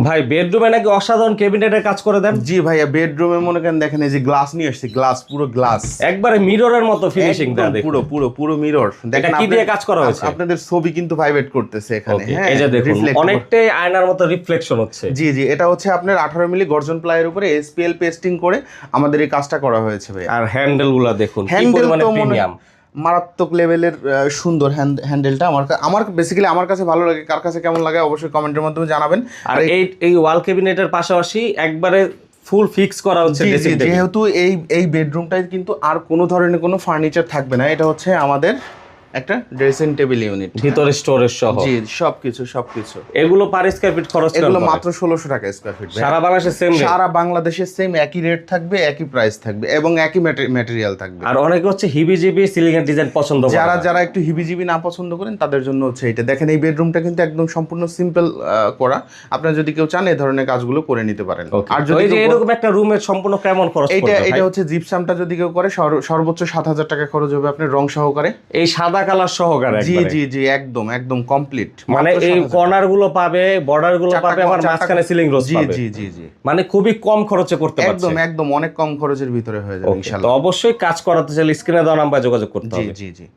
ভাই বেডরুমে নাকি অসাধারণ ক্যাবিনেটের কাজ করে দেন? জি ভাইয়া, বেডরুমে মনে করেন দেখেন এই যে গ্লাস নিয়ে আসছি, গ্লাস পুরো গ্লাস একবারে মিররের মতো ফিনিশিং দেয়া দেখুন। পুরো পুরো পুরো মিরর এটা কি দিয়ে কাজ করা হয়েছে? আপনাদের ছবি কিন্তু ভাইব্রেট করতেছে এখানে। Okay, হ্যাঁ, এই যে দেখুন reflect অনেকটাই আয়নার মতো রিফ্লেকশন হচ্ছে। জি জি, এটা হচ্ছে আপনার 18 মিলি গর্জন প্লাইয়ের উপরে এসপিএল পেস্টিং করে আমাদের এই কাজটা করা হয়েছে ভাই। আর হ্যান্ডেলগুলো দেখুন কি হ্যান্ডেল পরিমাণে তো প্রিমিয়াম, মারাত্মক লেভেলের সুন্দর হ্যান্ডেলটা। আমার বেসিক্যালি আমার কাছে ভালো লাগে, কার কাছে কেমন লাগে অবশ্যই কমেন্টের মাধ্যমে জানাবেন। আর এই ওয়াল ক্যাবিনেটের পাশাপাশি একবারে ফুল ফিক্স করা হচ্ছে ড্রেসিং টেবিল। যেহেতু এই বেডরুমটায় কিন্তু আর কোনো ধরনের কোনো ফার্নিচার থাকবে না, এটা হচ্ছে আমাদের একটা ড্রেসিং টেবিল ইউনিট, ভিতরে স্টোরেজ সহ। জি সবকিছু। এগুলো পার স্কয়ার ফিট খরচ এগুলো কেমন? মাত্র 1600 টাকা স্কয়ার ফিট। সারা বাংলাদেশে সেম রেট? সারা বাংলাদেশে সেম একই রেট থাকবে, একই প্রাইস থাকবে এবং একই ম্যাটেরিয়াল থাকবে। আর অনেকে হচ্ছে হিবিজিবি সিলিং এর ডিজাইন পছন্দ করে, যারা একটু হিবিজিবি না পছন্দ করেন তাদের জন্য হচ্ছে এটা। দেখেন এই বেডরুমটা কিন্তু একদম সম্পূর্ণ সিম্পল করা। আপনারা যদি কেউ চান এই ধরনের কাজগুলো করে নিতে পারেন। আর যদি এরকম একটা রুমের সম্পূর্ণ কেমন খরচ পড়বে? এটা হচ্ছে জিপসামটা যদি কেউ করে সর্বোচ্চ 7000 টাকা খরচ হবে আপনার রং সহকারে। এই সাদা কালার সহকারে? জি একদম কমপ্লিট। মানে এই কর্নার গুলো পাবে, বর্ডার গুলো পাবে, আবার মাঝখানে সিলিং রোজ পাবে। জি মানে খুবই কম খরচে করতে পারছে। একদম অনেক কম খরচের ভিতরে হয়ে যাবে ইনশাআল্লাহ। তো অবশ্যই কাজ করাতে চাইলে স্ক্রিনে দেওয়া নাম্বারে যোগাযোগ করতে হবে। জি